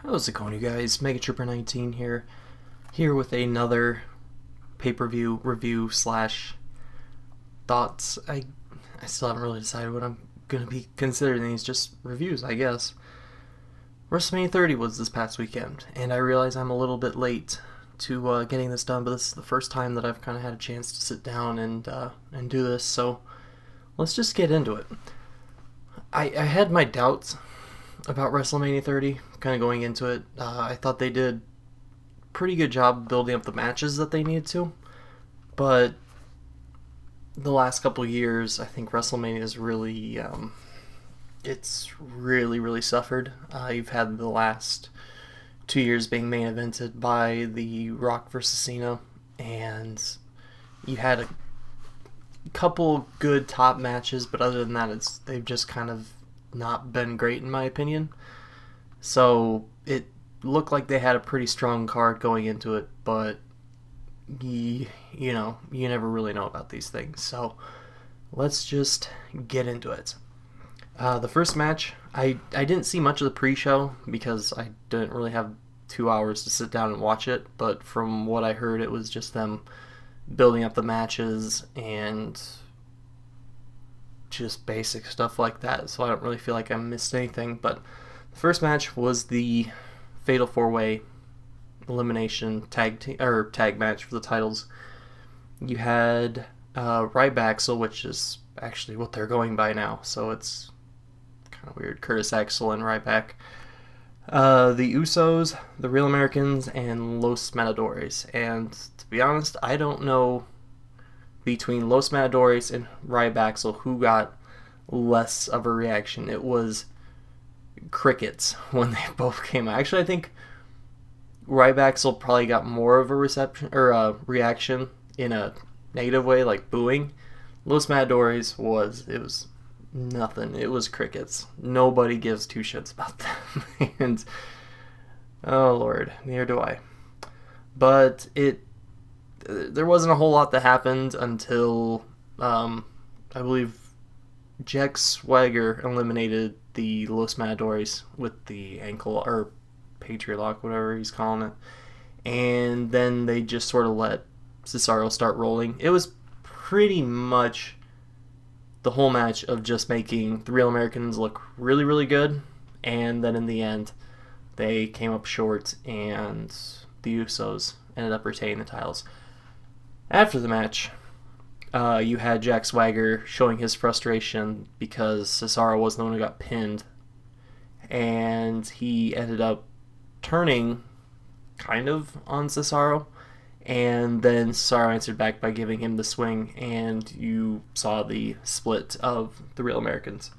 How's it going, you guys? Megatrooper19 here with another pay-per-view review slash thoughts. I still haven't really decided what I'm gonna be considering these, just reviews, I guess. WrestleMania 30 was this past weekend, and I realize I'm a little bit late to getting this done, but this is the first time that I've kind of had a chance to sit down and do this. So let's just get into it. I had my doubts about WrestleMania 30, kind of going into it. I thought they did a pretty good job building up the matches that they needed to, but the last couple of years, I think WrestleMania is really, it's really suffered. You've had the last 2 years being main evented by The Rock versus Cena, and you had a couple good top matches, but other than that, they've just kind of not been great in my opinion. So it looked like they had a pretty strong card going into it, but you never really know about these things. So let's just get into it. The first match, I didn't see much of the pre-show because I didn't really have 2 hours to sit down and watch it, but from what I heard, it was just them building up the matches and just basic stuff like that, so I don't really feel like I missed anything. But the first match was the Fatal 4-Way elimination tag match for the titles. You had Ryback, which is actually what they're going by now, so it's kind of weird. Curtis Axel and Ryback. The Usos, the Real Americans, and Los Matadores. And to be honest, I don't know between Los Matadores and Ryback who got less of a reaction. It was crickets when they both came out. Actually, I think Ryback probably got more of a reaction in a negative way, like booing. Los Matadores was nothing. It was crickets. Nobody gives two shits about them. And oh lord, neither do I. But there wasn't a whole lot that happened until I believe Jack Swagger eliminated the Los Matadores with the ankle or Patriot Lock, whatever he's calling it, and then they just sort of let Cesaro start rolling. It was pretty much the whole match of just making the Real Americans look really good, and then in the end they came up short and the Usos ended up retaining the titles. After the match, you had Jack Swagger showing his frustration because Cesaro was the one who got pinned, and he ended up turning kind of on Cesaro, and then Cesaro answered back by giving him the swing, and you saw the split of the Real Americans.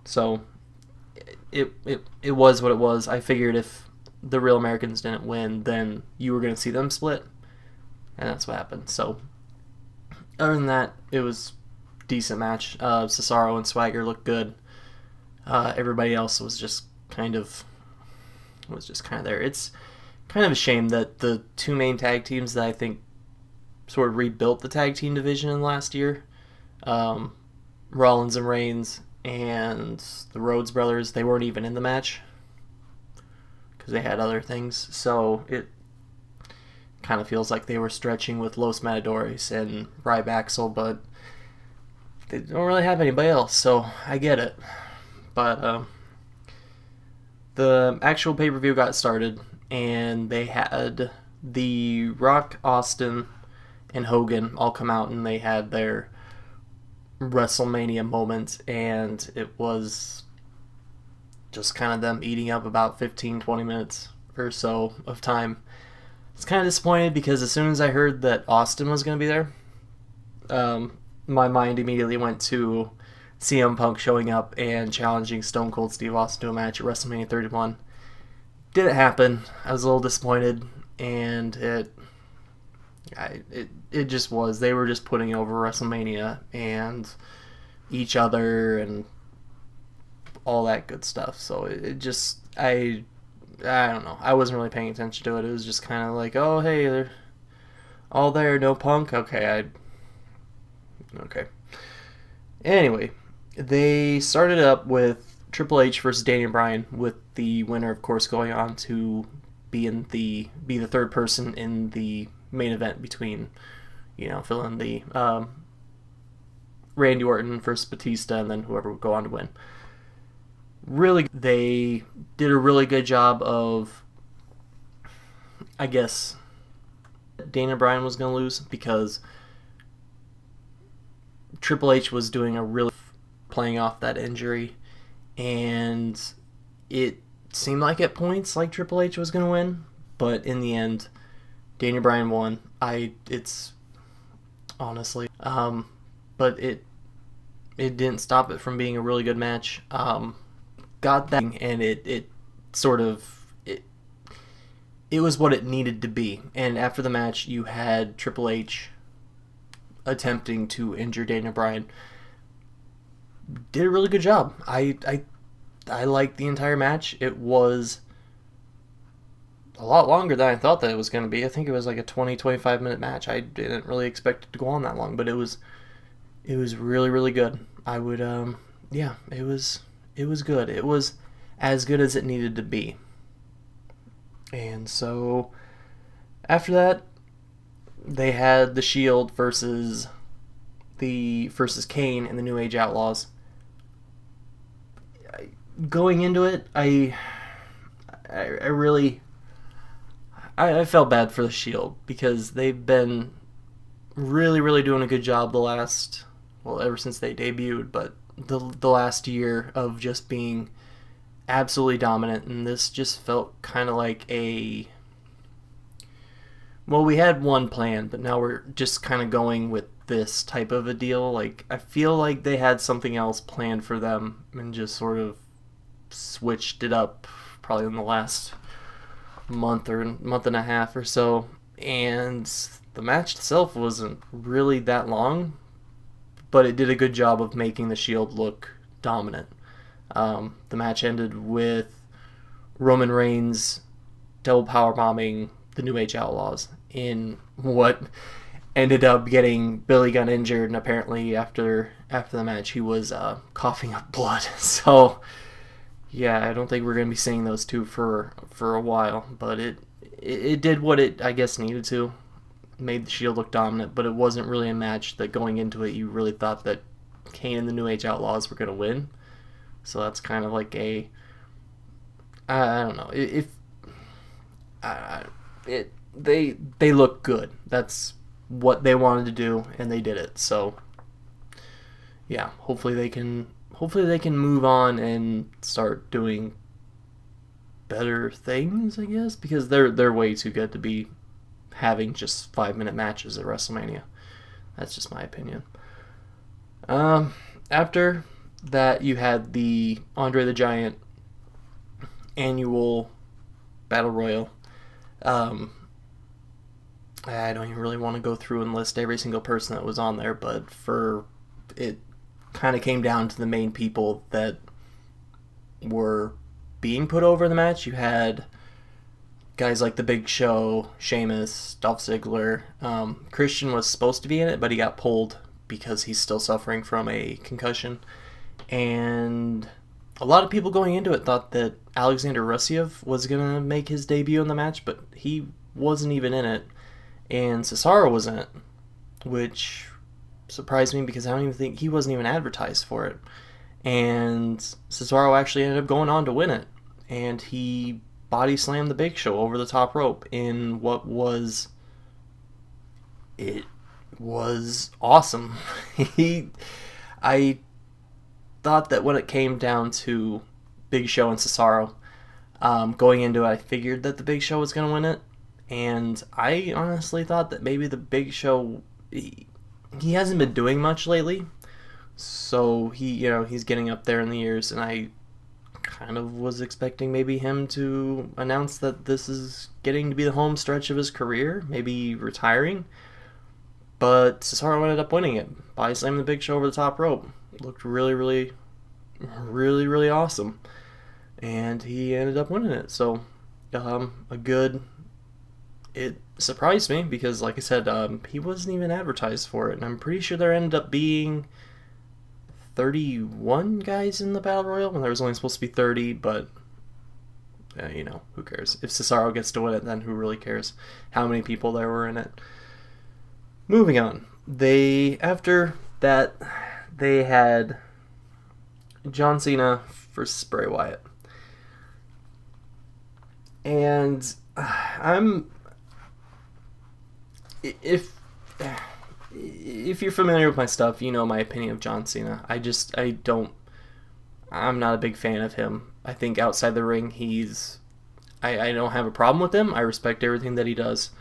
So it was what it was. I figured if the Real Americans didn't win, then you were going to see them split, and that's what happened. So other than that, it was a decent match. Cesaro and Swagger looked good. Everybody else was just kind of there. It's kind of a shame that the two main tag teams that I think sort of rebuilt the tag team division in the last year, Rollins and Reigns and the Rhodes brothers, they weren't even in the match because they had other things. So it kind of feels like they were stretching with Los Matadores and Ryback, but they don't really have anybody else, so I get it. But the actual pay-per-view got started, and they had The Rock, Austin, and Hogan all come out, and they had their WrestleMania moment, and it was just kind of them eating up about 15-20 minutes or so of time. I was kind of disappointed because as soon as I heard that Austin was going to be there, my mind immediately went to CM Punk showing up and challenging Stone Cold Steve Austin to a match at WrestleMania 31. Didn't happen. I was a little disappointed, and it just was. They were just putting over WrestleMania and each other and all that good stuff. So I don't know. I wasn't really paying attention to it. It was just kind of like, oh, hey, they're all there, no Punk? Okay. Anyway, they started up with Triple H versus Daniel Bryan, with the winner, of course, going on to be the third person in the main event between, fill in the Randy Orton versus Batista, and then whoever would go on to win. Really, they did a really good job of, I guess, Daniel Bryan was going to lose because Triple H was doing a really playing off that injury, and it seemed like at points like Triple H was going to win, but in the end, Daniel Bryan won. It's honestly, but it didn't stop it from being a really good match. Got that, and it sort of it was what it needed to be. And after the match, you had Triple H attempting to injure Daniel Bryan. Did a really good job. I liked the entire match. It was a lot longer than I thought that it was going to be. I think it was like a 20-25 minute match. I didn't really expect it to go on that long, but it was really, really good. I would it was good. It was as good as it needed to be. And so after that, they had the Shield versus Kane and the New Age Outlaws. Going into it, I really felt bad for the Shield because they've been really, really doing a good job ever since they debuted, but the last year of just being absolutely dominant, and this just felt kind of like we had one plan, but now we're just kind of going with this type of a deal. Like, I feel like they had something else planned for them and just sort of switched it up probably in the last month and a half or so, and the match itself wasn't really that long, but it did a good job of making the Shield look dominant. The match ended with Roman Reigns double powerbombing the New Age Outlaws in what ended up getting Billy Gunn injured, and apparently after the match he was coughing up blood. So yeah, I don't think we're going to be seeing those two for a while, but it did what it, I guess, needed to. Made the Shield look dominant, but it wasn't really a match that going into it you really thought that Kane and the New Age Outlaws were going to win. So that's kind of like I don't know, they look good. That's what they wanted to do, and they did it. So yeah, hopefully they can move on and start doing better things, I guess, because they're way too good to be having just 5-minute matches at WrestleMania. That's just my opinion. After that, you had the Andre the Giant annual Battle Royal. I don't even really want to go through and list every single person that was on there, but it kind of came down to the main people that were being put over in the match. You had guys like The Big Show, Sheamus, Dolph Ziggler. Christian was supposed to be in it, but he got pulled because he's still suffering from a concussion. And a lot of people going into it thought that Alexander Rusev was going to make his debut in the match, but he wasn't even in it. And Cesaro was in it, which surprised me because I don't even think he wasn't even advertised for it. And Cesaro actually ended up going on to win it. And he body slammed the Big Show over the top rope in what was awesome. I thought that when it came down to Big Show and Cesaro, going into it, I figured that the Big Show was going to win it, and I honestly thought that maybe the Big Show, he hasn't been doing much lately, so he's getting up there in the years, and I kind of was expecting maybe him to announce that this is getting to be the home stretch of his career, maybe retiring, but Cesaro ended up winning it by slamming the Big Show over the top rope. Looked really, really, really, really awesome, and he ended up winning it. So, it surprised me because, like I said, he wasn't even advertised for it, and I'm pretty sure there ended up being 31 guys in the Battle Royal when there was only supposed to be 30, but who cares? If Cesaro gets to win it, then who really cares how many people there were in it? Moving on. After that, they had John Cena versus Bray Wyatt. And if you're familiar with my stuff, you know my opinion of John Cena. I'm not a big fan of him. I think outside the ring, I don't have a problem with him. I respect everything that he does.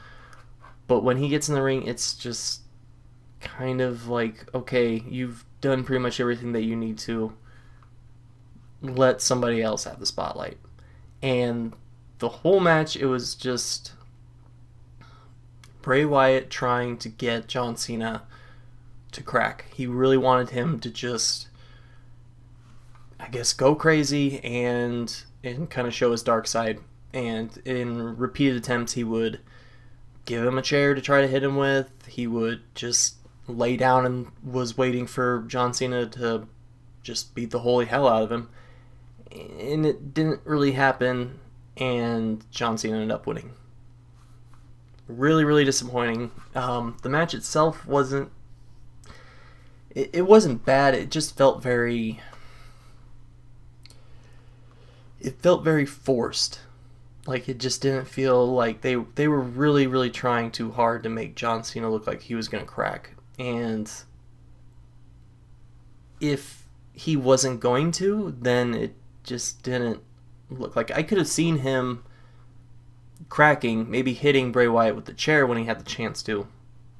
But when he gets in the ring, it's just kind of like, okay, you've done pretty much everything that you need to. Let somebody else have the spotlight. And the whole match, it was just Bray Wyatt trying to get John Cena to crack. He really wanted him to just, I guess, go crazy and kind of show his dark side. And in repeated attempts, he would give him a chair to try to hit him with. He would just lay down and was waiting for John Cena to just beat the holy hell out of him. And it didn't really happen, and John Cena ended up winning. Really, really disappointing. The match itself wasn't... It wasn't bad. It just felt very... It felt very forced. Like, it just didn't feel like they were really, really trying too hard to make John Cena look like he was going to crack. And if he wasn't going to, then it just didn't look like... I could have seen him cracking, maybe hitting Bray Wyatt with the chair when he had the chance to.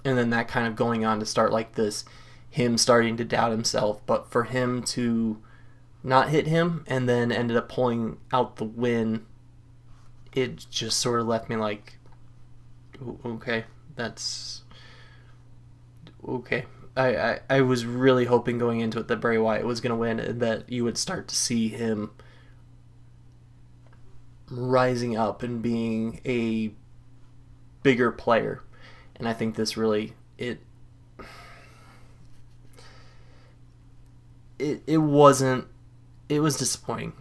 And then that kind of going on to start like this, him starting to doubt himself. But for him to not hit him and then ended up pulling out the win, it just sort of left me like, okay, that's okay. I was really hoping going into it that Bray Wyatt was going to win and that you would start to see him rising up and being a bigger player. And I think this really, it wasn't, it was disappointing.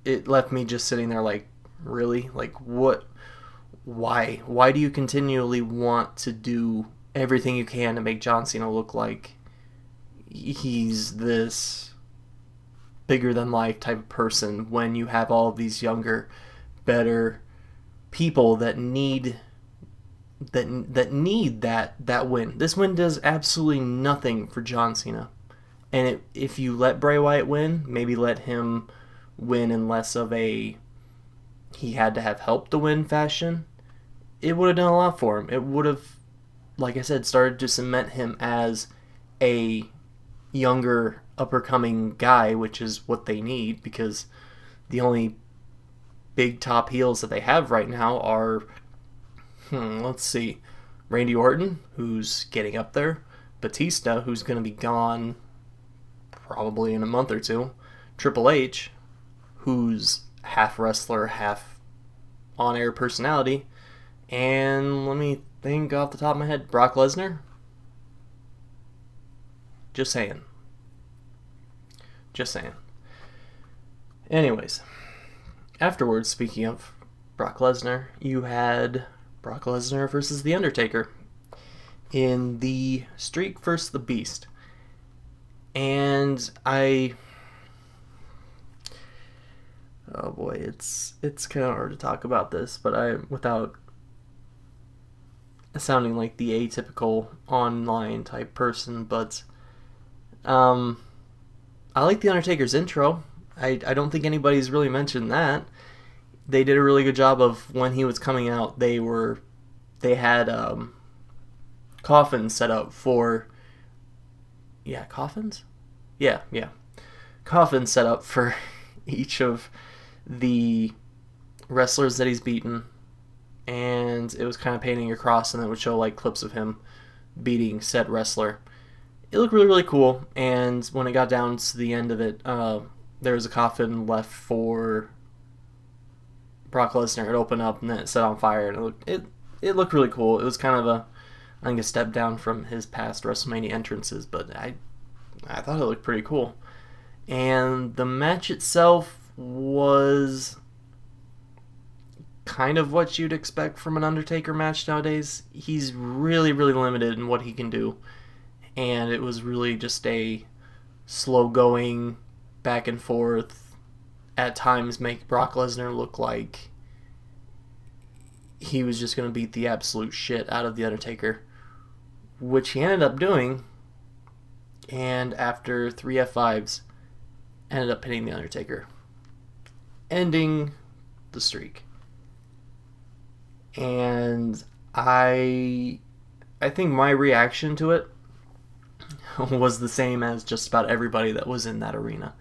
It left me just sitting there like, really? Like, what? Why? Why do you continually want to do everything you can to make John Cena look like he's this bigger than life type of person when you have all of these younger, better people that need that win? This win does absolutely nothing for John Cena. And if you let Bray Wyatt win, maybe let him win in less of a he had to have help to win fashion, it would have done a lot for him. It would have, like I said, started to cement him as a younger, up-and-coming guy, which is what they need, because the only big top heels that they have right now are, let's see, Randy Orton, who's getting up there, Batista, who's going to be gone probably in a month or two, Triple H, who's half wrestler, half on-air personality, and let me think off the top of my head, Brock Lesnar? Just saying. Anyways, afterwards, speaking of Brock Lesnar, you had Brock Lesnar versus The Undertaker in the Streak versus the Beast. And oh boy, it's kind of hard to talk about this, but without sounding like the atypical online type person, but I like The Undertaker's intro. I don't think anybody's really mentioned that. They did a really good job of when he was coming out. They had coffins set up for coffins set up for each of the wrestlers that he's beaten, and it was kind of painting a cross, and then it would show like clips of him beating said wrestler. It looked really, really cool, and when it got down to the end of it, there was a coffin left for Brock Lesnar. It opened up and then it set on fire, and it looked really cool. It was kind of a step down from his past WrestleMania entrances, but I thought it looked pretty cool. And the match itself was kind of what you'd expect from an Undertaker match nowadays. He's really, really limited in what he can do. And it was really just a slow going, back and forth, at times make Brock Lesnar look like he was just going to beat the absolute shit out of The Undertaker, which he ended up doing, and after 3 F5s, ended up pinning The Undertaker, ending the streak. And I think my reaction to it was the same as just about everybody that was in that arena.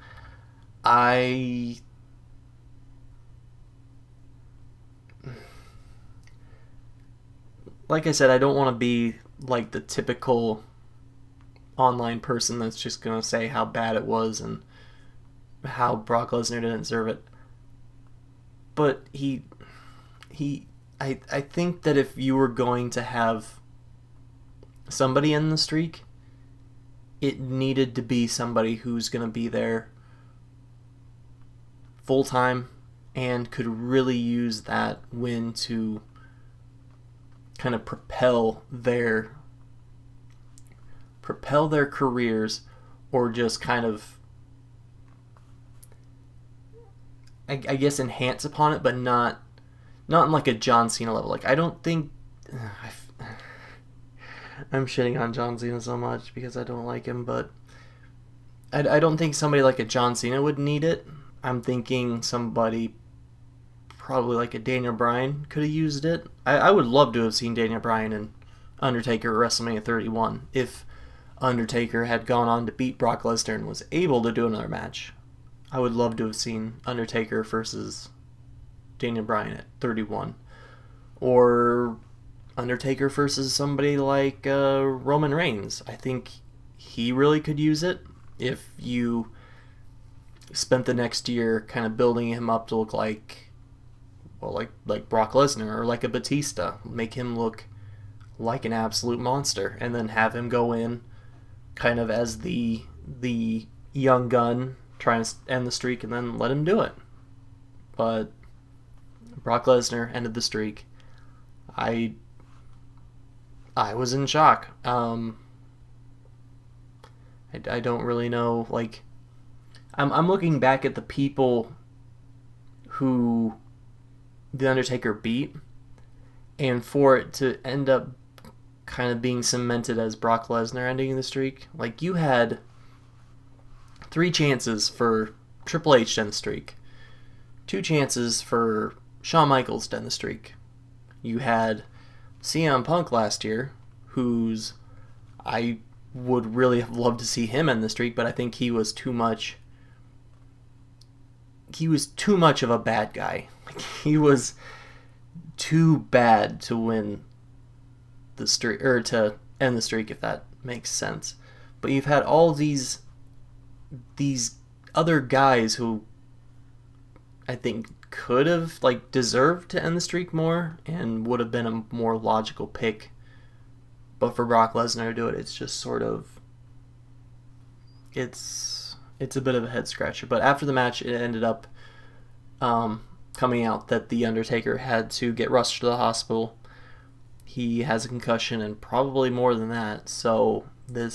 Like I said, I don't want to be like the typical online person that's just going to say how bad it was and how Brock Lesnar didn't deserve it. But I think that if you were going to have somebody in the streak, it needed to be somebody who's going to be there full time and could really use that win to kind of propel their careers, or just kind of, I guess, enhance upon it, but not in like a John Cena level. Like, I don't think I'm shitting on John Cena so much because I don't like him, but I don't think somebody like a John Cena would need it. I'm thinking somebody probably like a Daniel Bryan could have used it. I would love to have seen Daniel Bryan and Undertaker at WrestleMania 31 if Undertaker had gone on to beat Brock Lesnar and was able to do another match. I would love to have seen Undertaker versus Daniel Bryan at 31. Or Undertaker versus somebody like Roman Reigns. I think he really could use it if you spent the next year kind of building him up to look like, well, like Brock Lesnar or like a Batista. Make him look like an absolute monster, and then have him go in kind of as the young gun trying to end the streak, and then let him do it. But Brock Lesnar ended the streak. I was in shock. I don't really know. Like, I'm looking back at the people who The Undertaker beat, and for it to end up kind of being cemented as Brock Lesnar ending the streak, like, you had 3 chances for Triple H to end the streak, 2 chances for Shawn Michaels to end the streak. You had CM Punk last year, who's, I would really have loved to see him end the streak, but I think he was too much of a bad guy. Like, he was too bad to win the streak, or to end the streak, if that makes sense. But you've had all these other guys who I think could have, like, deserved to end the streak more and would have been a more logical pick. But for Brock Lesnar to do it, it's just sort of, it's a bit of a head scratcher. But after the match, it ended up coming out that The Undertaker had to get rushed to the hospital. He has a concussion and probably more than that. So a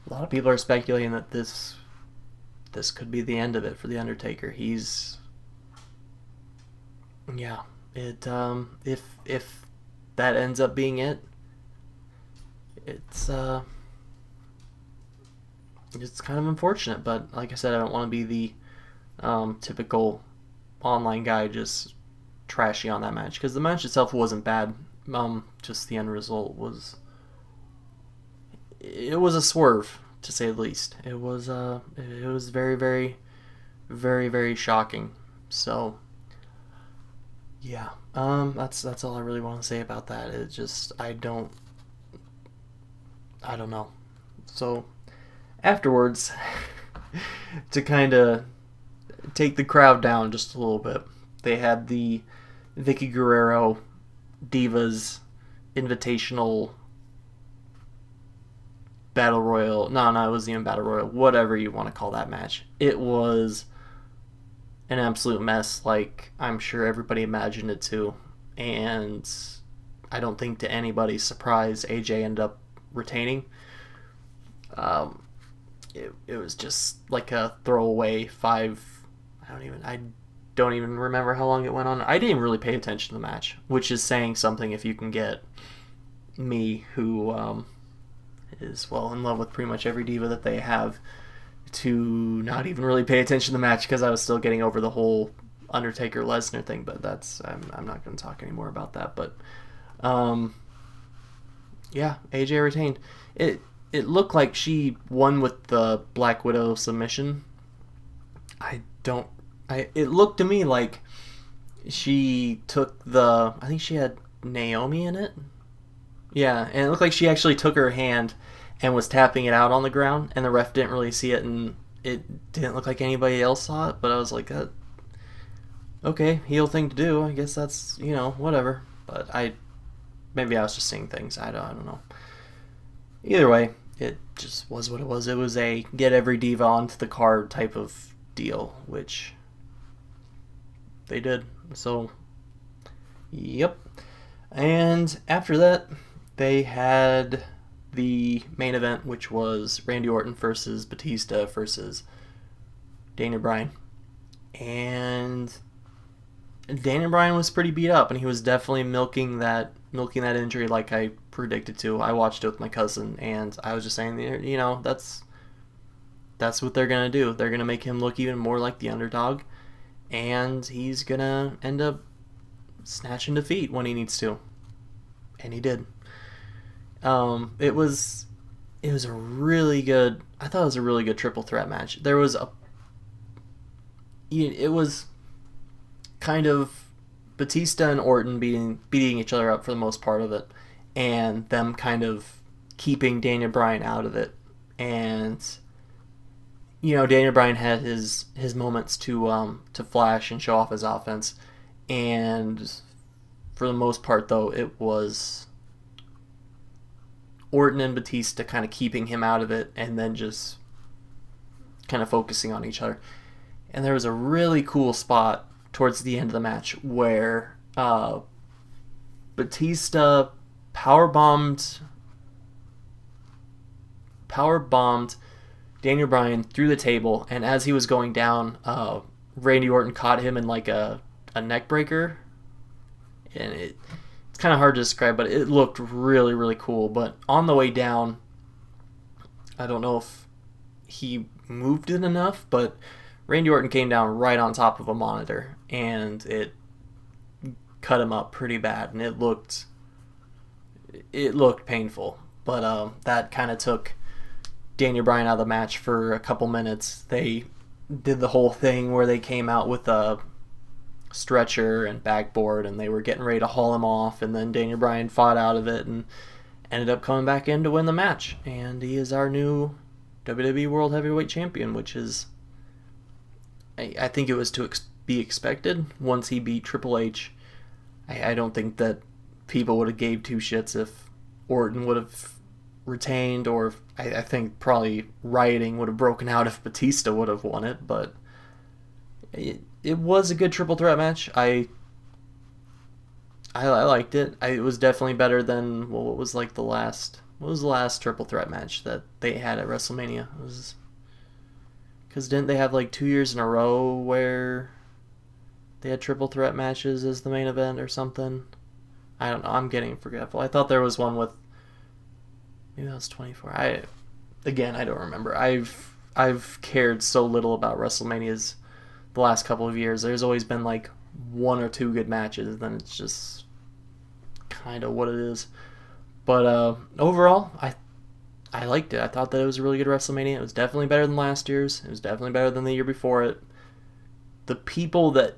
lot of people are speculating that this could be the end of it for The Undertaker. If that ends up being it, it's kind of unfortunate. But like I said, I don't want to be the typical online guy just trashy on that match, because the match itself wasn't bad. Just the end result was a swerve, to say the least. It was very, very, very, very shocking. So yeah, that's all I really want to say about that. It just, I don't know. So afterwards, to kind of take the crowd down just a little bit, they had the Vicky Guerrero Divas Invitational Battle Royal. No, it wasn't even Battle Royal. Whatever you want to call that match. It was an absolute mess, like I'm sure everybody imagined it to. And I don't think to anybody's surprise, AJ ended up retaining. It was just like a throwaway I don't even remember how long it went on. I didn't really pay attention to the match, which is saying something if you can get me, who is in love with pretty much every diva that they have, to not even really pay attention to the match because I was still getting over the whole Undertaker Lesnar thing. But I'm not going to talk anymore about that. But yeah, AJ retained. It looked like she won with the Black Widow submission. It looked to me like she took I think she had Naomi in it. Yeah, and it looked like she actually took her hand and was tapping it out on the ground, and the ref didn't really see it, and it didn't look like anybody else saw it, but I was like, okay, heel thing to do. I guess that's, whatever. But maybe I was just seeing things. I don't know. Either way, it just was what it was. It was a get every diva onto the card type of deal, which they did. So, yep. And after that, they had the main event, which was Randy Orton versus Batista versus Daniel Bryan. And Daniel Bryan was pretty beat up, and he was definitely milking that injury like I predicted to. I watched it with my cousin, and I was just saying, that's what they're gonna do. They're gonna make him look even more like the underdog, and he's gonna end up snatching defeat when he needs to, and he did. It was a really good. I thought it was a really good triple threat match. It was kind of Batista and Orton beating each other up for the most part of it, and them kind of keeping Daniel Bryan out of it. And Daniel Bryan had his moments to flash and show off his offense, and for the most part though, it was Orton and Batista kind of keeping him out of it, and then just kind of focusing on each other. And there was a really cool spot towards the end of the match where Batista powerbombed Daniel Bryan through the table, and as he was going down, Randy Orton caught him in like a neck breaker, and it's kind of hard to describe, but it looked really, really cool. But on the way down, I don't know if he moved it enough, but Randy Orton came down right on top of a monitor, and it cut him up pretty bad, and it looked painful. But that kind of took Daniel Bryan out of the match for a couple minutes. They did the whole thing where they came out with a stretcher and backboard, and they were getting ready to haul him off, and then Daniel Bryan fought out of it and ended up coming back in to win the match, and he is our new WWE World Heavyweight Champion, which is, I think it was to be expected once he beat Triple H. I don't think that people would have gave two shits if Orton would have retained, or I think probably rioting would have broken out if Batista would have won it, but it was a good triple threat match. I liked it. It was definitely better than what was the last triple threat match that they had at WrestleMania. It was because didn't they have 2 years in a row where they had triple threat matches as the main event or something? I don't know. I'm getting forgetful. I thought there was one with, maybe that was 24. I don't remember. I've cared so little about WrestleManias the last couple of years. There's always been one or two good matches, then it's just kind of what it is. But overall, I liked it. I thought that it was a really good WrestleMania. It was definitely better than last year's. It was definitely better than the year before it. The people that,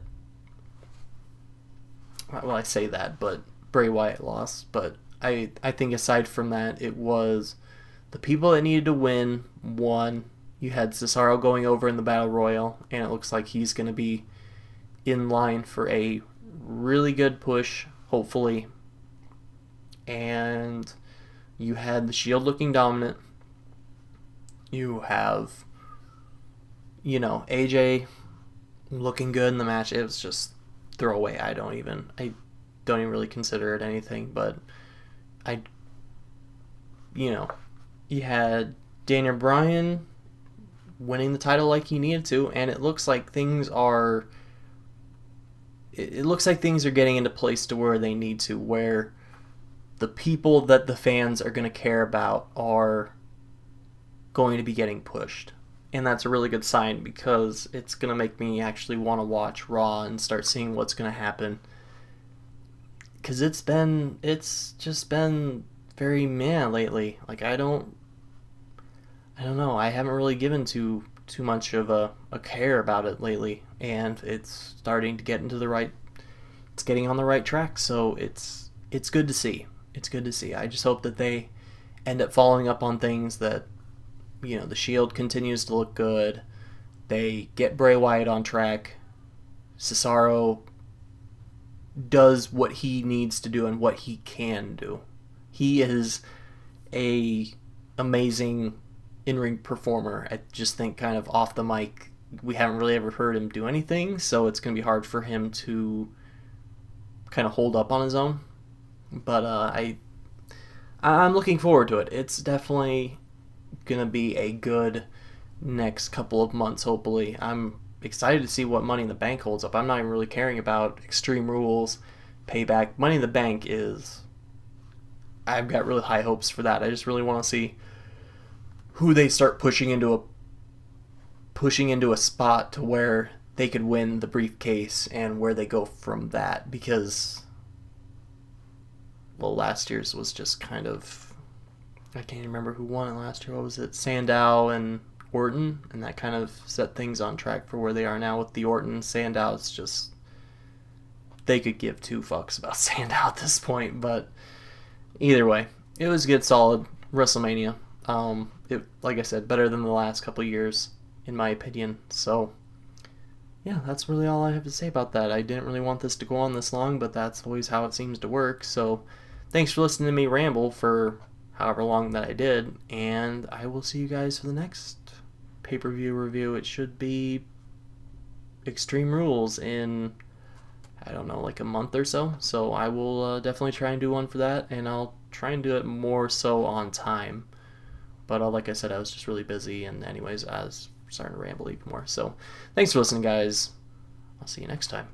well, I say that, but Bray Wyatt lost. But I think aside from that, it was the people that needed to won. You had Cesaro going over in the Battle Royal, and it looks like he's going to be in line for a really good push, hopefully. And you had the Shield looking dominant. You have, AJ looking good in the match. It was just throwaway. I don't even really consider it anything, but I, you had Daniel Bryan winning the title like he needed to, and it looks like things are getting into place to where they need to, where the people that the fans are going to care about are going to be getting pushed. And that's a really good sign, because it's going to make me actually want to watch Raw and start seeing what's going to happen. Because it's just been very meh lately. Like, I don't know. I haven't really given too much of a care about it lately, and it's starting to get into it's getting on the right track. So it's good to see. It's good to see. I just hope that they end up following up on things, that the Shield continues to look good. They get Bray Wyatt on track. Cesaro does what he needs to do and what he can do. He is a amazing in-ring performer. I just think kind of off the mic, we haven't really ever heard him do anything, so it's going to be hard for him to kind of hold up on his own. But I'm looking forward to it. It's definitely going to be a good next couple of months, hopefully. I'm excited to see what Money in the Bank holds up. I'm not even really caring about Extreme Rules, Payback. Money in the Bank is... I've got really high hopes for that. I just really want to see who they start pushing into a spot to where they could win the briefcase, and where they go from that, because last year's was just kind of... I can't remember who won it last year. What was it? Sandow and Orton, and that kind of set things on track for where they are now with the Orton. Sandow, it's just... they could give two fucks about Sandow at this point, but either way, it was a good, solid WrestleMania. Like I said, better than the last couple of years, in my opinion. So, yeah, that's really all I have to say about that. I didn't really want this to go on this long, but that's always how it seems to work. So, thanks for listening to me ramble for however long that I did, and I will see you guys for the next pay-per-view review. It should be Extreme Rules in, I don't know, like a month or so. So I will definitely try and do one for that, and I'll try and do it more so on time. But like I said, I was just really busy, and anyways, I was starting to ramble even more. So thanks for listening, guys. I'll see you next time.